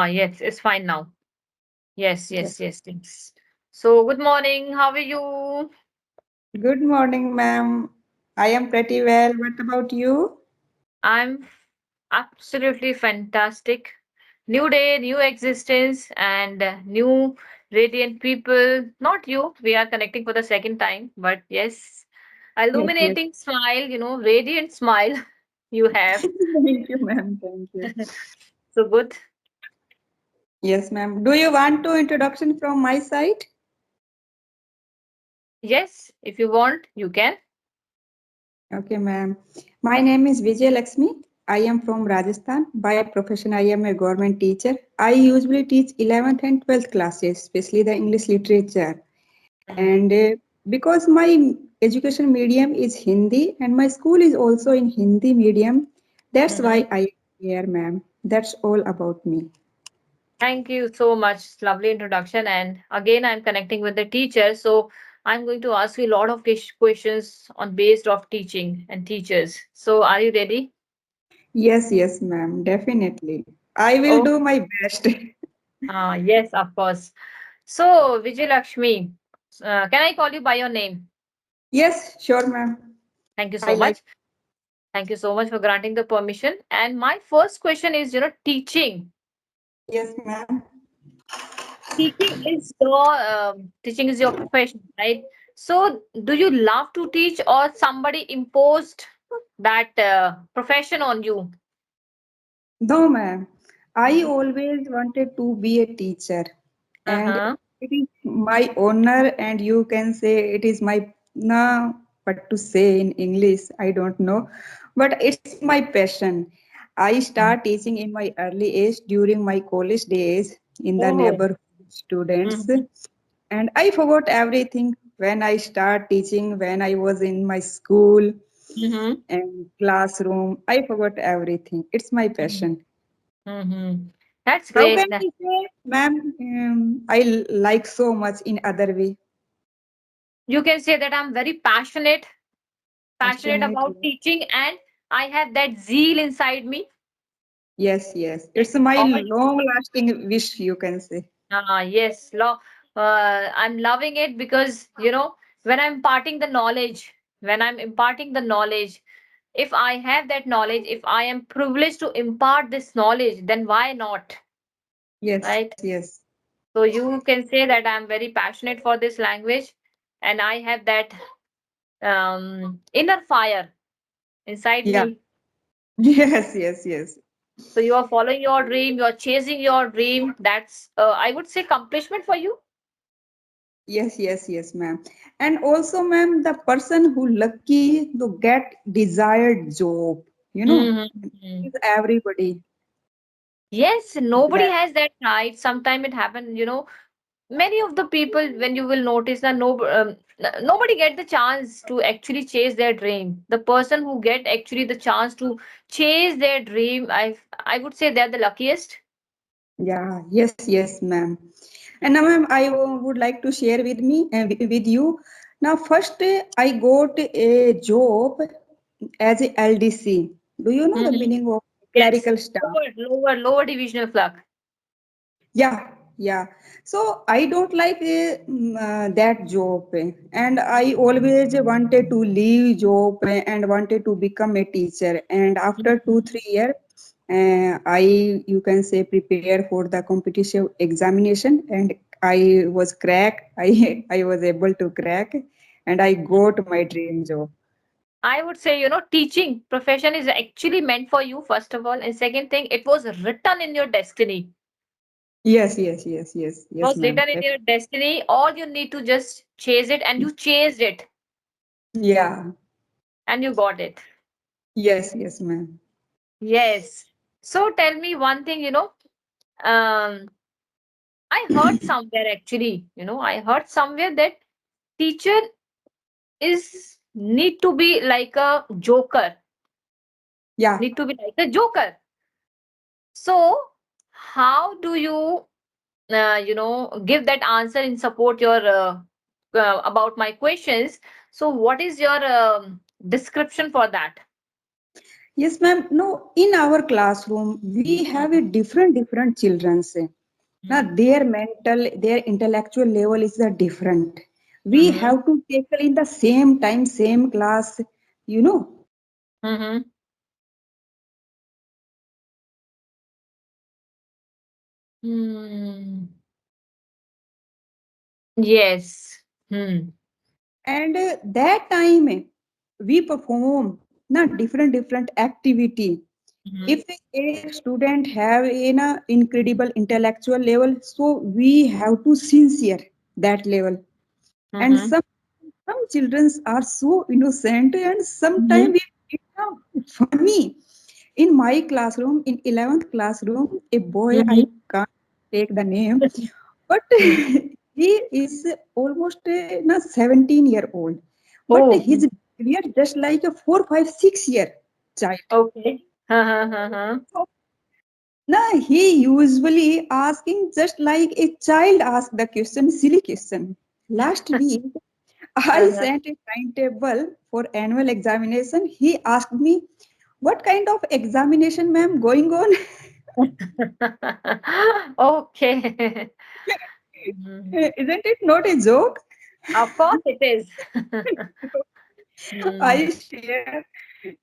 Yes, it's fine now. Yes, yes, Yes. yes, yes. So, good morning. How are you? Good morning, ma'am. I am pretty well. What about you? I'm absolutely fantastic. New day, new existence, and new radiant people. Not you, we are connecting for the second time, but yes, Yes, yes. illuminating smile, radiant smile you have. Thank you, ma'am. Thank you. So good. Yes, ma'am. Do you want to introduction from my side? Yes, if you want, you can. Okay, ma'am. My name is Vijay Lakshmi. I am from Rajasthan. By profession, I am a government teacher. I usually teach 11th and 12th classes, especially the English literature. Mhm, And because my education medium is Hindi and my school is also in Hindi medium, that's mhm. why I am here, ma'am. That's all about me. Thank you so much. Lovely introduction. And again, I'm connecting with the teacher. So I'm going to ask you a lot of questions on based of teaching and teachers. So are you ready? Yes, yes, ma'am. Definitely. I will Oh, do my best. yes, of course. So Vijay Lakshmi, can I call you by your name? Yes, sure, ma'am. Thank you I so like. much. Thank you so much for granting the permission. And my first question is, teaching. Yes, ma'am. Teaching is your profession, right? So do you love to teach or somebody imposed that profession on you? No, ma'am. I Mhm. always wanted to be a teacher, and Uh-huh. it is my honor, and you can say it is my no, what to say in English, I don't know, but it's my passion. I start teaching in my early age during my college days in the Oh. neighborhood students, Mhm. and I forgot everything when I start teaching when I was in my school Mhm. and classroom. I forgot everything. It's my Mhm. passion. Mhm. That's How can great. we say, ma'am, like so much in other way? You can say that I'm very passionate Passionate. about teaching, and I have that zeal inside me. Yes, yes. That It's my all long-lasting wish, you can say. yes, I'm loving it because when I'm imparting the knowledge, if I have that knowledge, if I am privileged to impart this knowledge, then why not, Yes, right? yes. So you can say that I'm very passionate for this language, and I have that inner fire inside Yeah. me. Yes, yes, yes. So you are following your dream, you are chasing your dream. That's I would say accomplishment for you. Yes, yes, yes, ma'am. And also, ma'am, the person who lucky to get desired job, Mhm. is everybody. Yes, nobody That, has that right. Sometimes it happen, many of the people when you will notice that nobody get the chance to actually chase their dream. The person who get actually the chance to chase their dream, I would say they're the luckiest. yeah, yes, yes, ma'am. And now, ma'am, I would like to share with you. Now, first, I got a job as a LDC. Do you know the Mhm. meaning of Yes, clerical staff? lower divisional clerk. Yeah, yeah. So I don't like that job, and I always wanted to leave job and wanted to become a teacher. And after Mhm. 2 3 years, I you can say prepare for the competitive examination, and I was crack. I was able to crack, and I got my dream job. I would say, teaching profession is actually meant for you, first of all. And second thing, it was written in your destiny. Yes, yes, yes, yes, It yes, was ma'am. written in your destiny. All you need to just chase it, and you chased it, Yeah. and you got it. Yes, yes, ma'am. Yes. So tell me one thing, um, I heard somewhere actually, I heard somewhere that teacher is need to be like a joker, Yeah. need to be like a joker. So how do you, give that answer in support your about my questions? So what is your description for that? Yes, ma'am. No, in our classroom, we have a different children. Now, Mm-hmm. their mental, their intellectual level is different. We Mm-hmm. have to tackle in the same time, same class, you know. Mm-hmm. Hmm. Yes. Hmm. And that time, we perform na different activity. Mm-hmm. If a student have in a incredible intellectual level, so we have to sincere that level. And Mm-hmm. some children are so innocent and Mm-hmm. sometimes we become funny. In my classroom, in 11th classroom, a boy, I Mm-hmm. can't take the name, but Mm. he is almost 17-year-old. But Oh. his behavior just like a 4, 5, 6 year child. Okay. Uh-huh. So, he usually asking just like a child ask the question, silly question. Last week, I Uh-huh. sent a timetable for annual examination. He asked me, "What kind of examination, ma'am, going on?" Okay. Mhm. Isn't it not a joke? Of course it is. I Mm.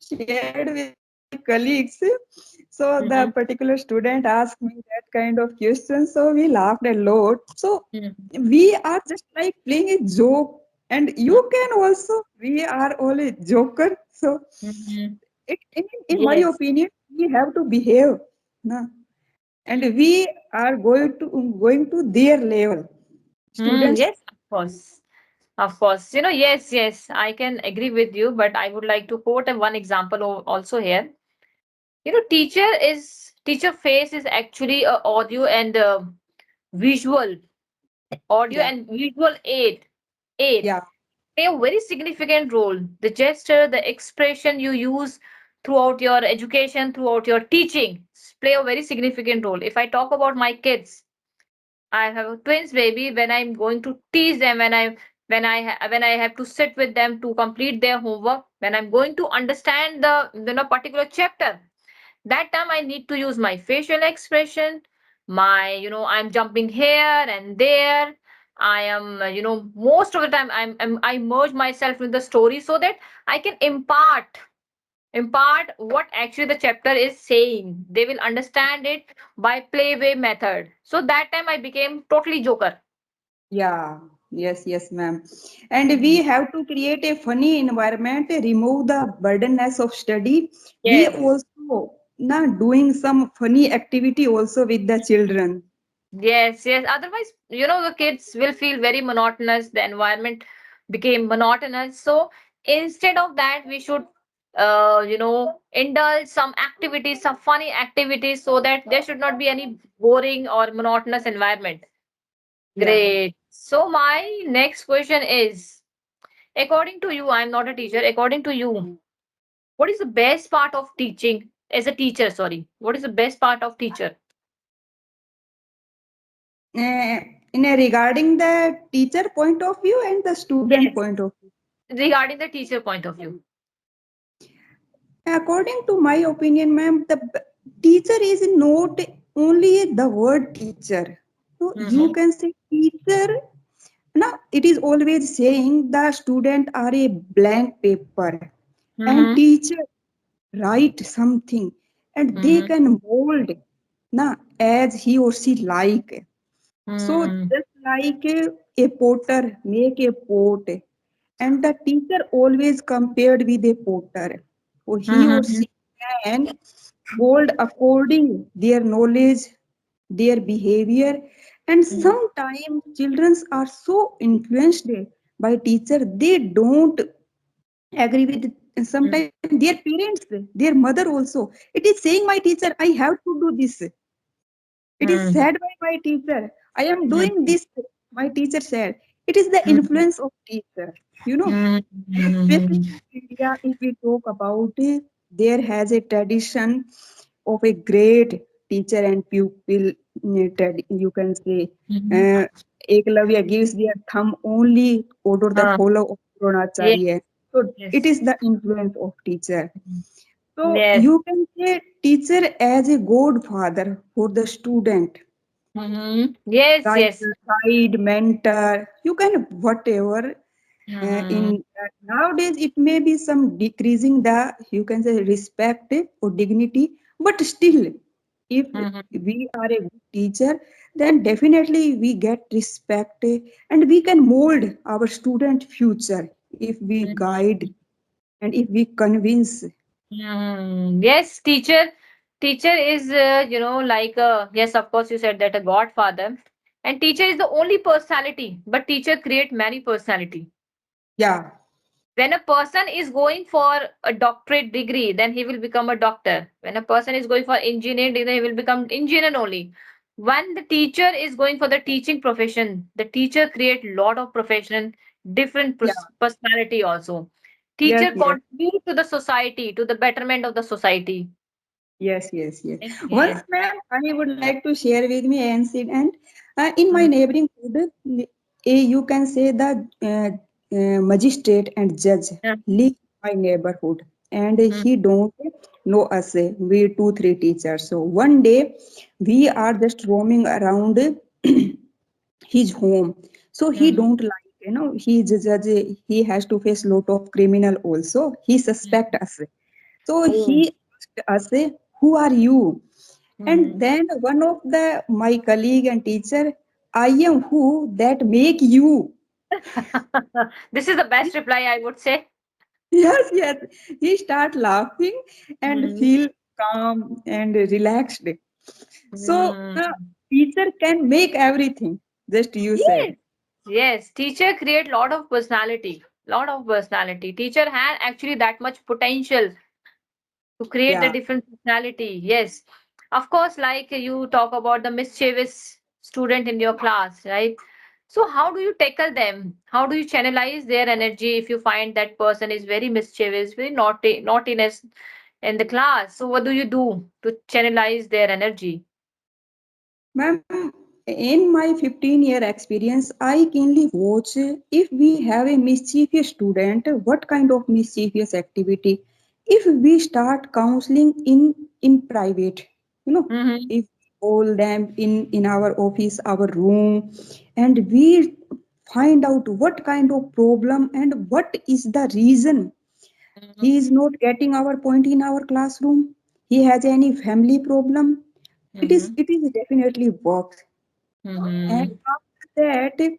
shared with my colleagues. So the Mhm. particular student asked me that kind of question. So we laughed a lot. So Mhm. we are just like playing a joke. And Mhm. you can also, we are all a joker. So Mhm. in my Yes. opinion, we have to behave. Na? And we are going to their level. Mm, Students, yes, of course. Of course. Yes, I can agree with you, but I would like to quote one example also here. Teacher face is actually a visual, audio yeah, and visual aid yeah, play a very significant role. The gesture, the expression you use throughout your education, throughout your teaching, play a very significant role. If I talk about my kids, I have a twins baby. When I'm going to teach them, when I have to sit with them to complete their homework, when I'm going to understand the particular chapter, that time I need to use my facial expression, I'm jumping here and there. I am, most of the time I merge myself in the story so that I can impart what actually the chapter is saying. They will understand it by playway method. So that time I became totally joker. yeah. Yes, ma'am. And we Mhm. have to create a funny environment, remove the burdenness of study. We Yes. also now doing some funny activity also with the children. Yes. Otherwise, the kids will feel very monotonous. The environment became monotonous. So instead of that, we should, indulge some activities, some funny activities, so that there should not be any boring or monotonous environment. Yeah. Great. So my next question is, according to you, I'm not a teacher. According to you, what is the best part of teaching as a teacher? Sorry, what is the best part of teacher? Uh, regarding the teacher point of view and the student Yes, point of view. regarding the teacher point of view. According to my opinion, ma'am, teacher is not only the word teacher. So you Mm-hmm. can say teacher. Now it is always saying the student are a blank paper and Mm-hmm. teacher write something and they Mm-hmm. can mold na as he or she like. So Mm-hmm. just like a potter make a pot, and the teacher always compared with a potter. So he or Mm-hmm. she can mold according their knowledge, their behavior, and sometimes children are so influenced by teacher they don't agree with sometimes their parents, their mother also. It is saying my teacher, I have to do this. It is Mm-hmm. said by my teacher. I am doing this. My teacher said. It is the Mm-hmm. influence of teacher. You know, especially Mm-hmm. in India, if we talk about it, there has a tradition of a great teacher and pupil. You can say, Mm-hmm. uh, Eklavya gives their thumb only order the Uh, follow of yes, Dronacharya. So it yes. is the influence of teacher. So Yes. you can say teacher as a godfather for the student, Yes, like yes. a guide, mentor, you can whatever. In Mm-hmm. nowadays it may be some decreasing the, you can say, respect or dignity, but still if Mm-hmm. we are a good teacher, then definitely we get respect, and we can mold our student future if we guide and if we convince. Yes, teacher is like yes, of course you said that a godfather, and teacher is the only personality, but teacher create many personality. Yeah. When a person is going for a doctorate degree, then he will become a doctor. When a person is going for engineering, then he will become engineer only. When the teacher is going for the teaching profession, the teacher create lot of profession, different Yeah. personality also. Yes, Teacher yes. contribute to the society, to the betterment of the society. Yes, yes, yes. Once, Yes. ma'am, I would like to share with me an incident. In my Mm, neighborhood, you can say the magistrate and judge yeah, live in my neighborhood, and mm, he don't know us. We two, three teachers. So one day, we are just roaming around his home. So he mhm, don't like, he is a judge. He has to face lot of criminal also. He suspect mhm. us. So Oh. he asked us, "Who are you?" And Mhm. then one of the my colleague and teacher, "I am who that make you." This is the best reply, I would say. Yes, yes. He start laughing and Mhm. feel calm and relaxed. So Mm. the teacher can make everything. Just you Yes, said. yes. Teacher create lot of personality, lot of personality. Teacher had actually that much potential to create the Yeah. different personality. Yes, of course. Like you talk about the mischievous student in your class, right? So how do you tackle them? How do you channelize their energy if you find that person is very mischievous, very naughtiness in the class? So what do you do to channelize their energy? Ma'am, in my 15-year experience, I keenly watch if we have a mischievous student, what kind of mischievous activity. If we start counseling in private, Mm-hmm. if we call them in our office, our room, and we find out what kind of problem and what is the reason he is not getting our point in our classroom, he has any family problem, Mm-hmm. it is definitely works. And Mm-hmm. after that,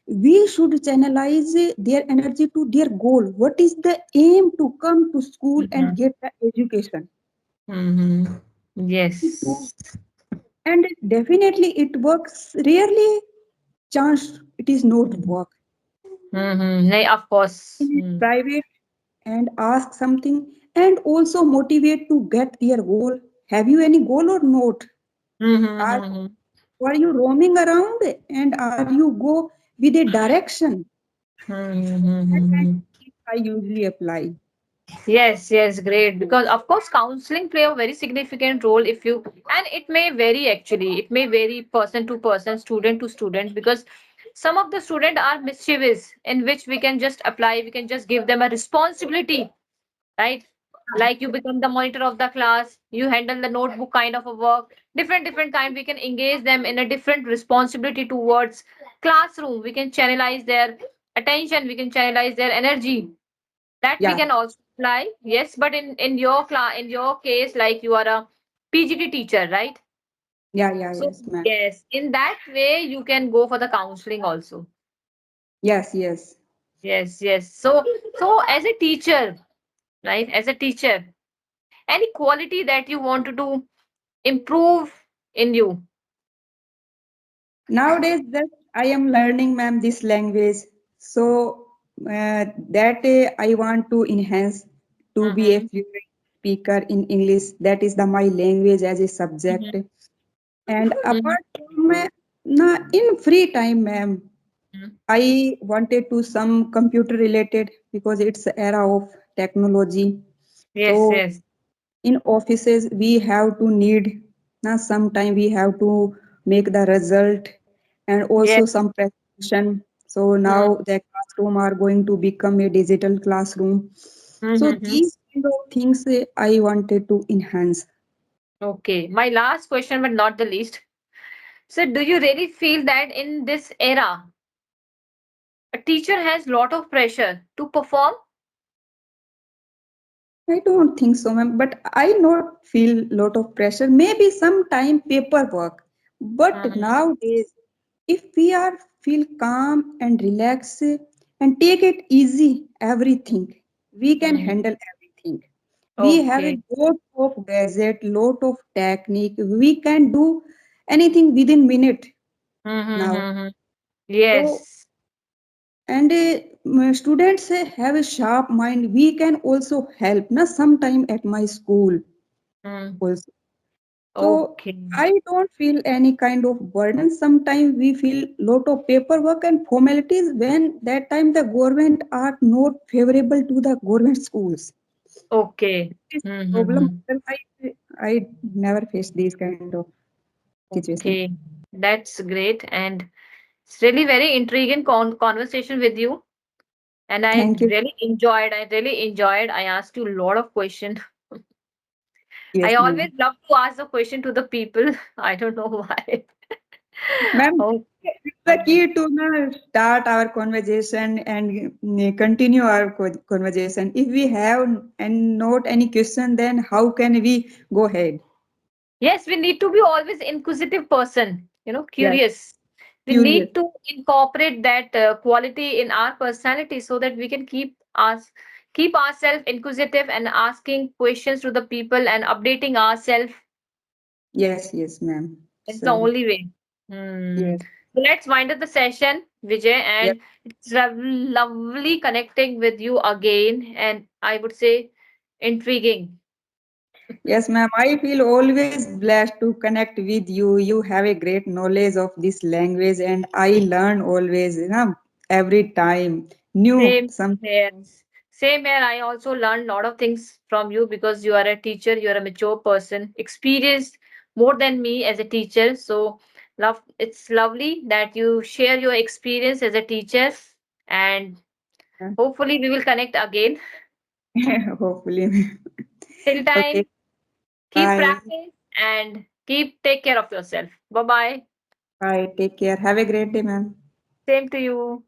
we should channelize their energy to their goal. What is the aim to come to school and Mm-hmm. get the education? Mm-hmm. So, Yes. and definitely it works. Rarely chance it is not work. Mm-hmm. Of In course. a private and ask something and also motivate to get their goal. Have you any goal or not? Are, Mm-hmm. are you roaming around and are you go with a direction? That kind Mm-hmm. of things I usually apply. Yes, yes, great. Because of course, counseling play a very significant role if you, and it may vary actually. It may vary person to person, student to student, because some of the student are mischievous, in which we can just apply, we can just give them a responsibility, right? Like you become the monitor of the class, you handle the notebook kind of a work, different kind. We can engage them in a different responsibility towards classroom. We can channelize their attention, we can channelize their energy, that we Yeah, can also apply. Yes, but in your class, in your case, like you are a PGT teacher, right? yeah, yeah, So yes, ma'am. yes, in that way you can go for the counseling also. Yes, yes. Yes, yes. So as a teacher, right, as a teacher, any quality that you want to improve in you. Nowadays, that I am learning, ma'am, this language. So that I want to enhance to be a Mm-hmm. fluent speaker in English. That is the my language as a subject. And Mm-hmm. apart from in free time, ma'am, I wanted to some computer related because it's era of technology. Yes, So yes, in offices we have to need now sometime we have to make the result and yes. also some presentation. So now the classroom are going to become a digital classroom. So Mm-hmm. kind of things I wanted to enhance. Okay, my last question, but not the least. So, do you really feel that in this era, a teacher has lot of pressure to perform? I don't think so, ma'am. But I not feel lot of pressure. Maybe sometime paperwork. But Mhm. nowadays, if we are feel calm and relaxed and take it easy, everything we can Hmm. handle everything. We have a Okay. lot of gadget, lot of technique. We can do anything within minute now. Mm-hmm. So Yes. and students have a sharp mind. We can also help. Now, sometime at my school Mm. also. So Okay. I don't feel any kind of burden. Sometimes we feel lot of paperwork and formalities when that time the government are not favorable to the government schools. Okay. This problem. Mm-hmm. I never faced these kind of situation. Okay. That's great. And it's really very intriguing conversation with you. And I Thank you. really enjoyed. I really enjoyed. I asked you a lot of questions. I Yes, always ma'am. love to ask the question to the people. I don't know why. Ma'am, Oh, it's the key to start our conversation and continue our conversation. If we have and not any question, then how can we go ahead? yes, we need to be always inquisitive person, Yes, curious. We curious. need to incorporate that quality in our personality so that we can keep ourselves inquisitive and asking questions to the people and updating ourselves. Yes, yes, ma'am. It's the So, only way. Hmm. yes, So let's wind up the session, Vijay, yes, and it's lovely connecting with you again, and I would say intriguing. yes, ma'am. I feel always blessed to connect with you. You have a great knowledge of this language, and I learn always, every time new Same some. here. Same here. I also learned a lot of things from you because you are a teacher, you are a mature person, experienced more than me as a teacher. So it's lovely that you share your experience as a teacher, and hopefully we will connect again. Hopefully. Till Okay. time, keep Bye. practice and keep take care of yourself. Bye bye. Bye. Take care. Have a great day, ma'am. Same to you.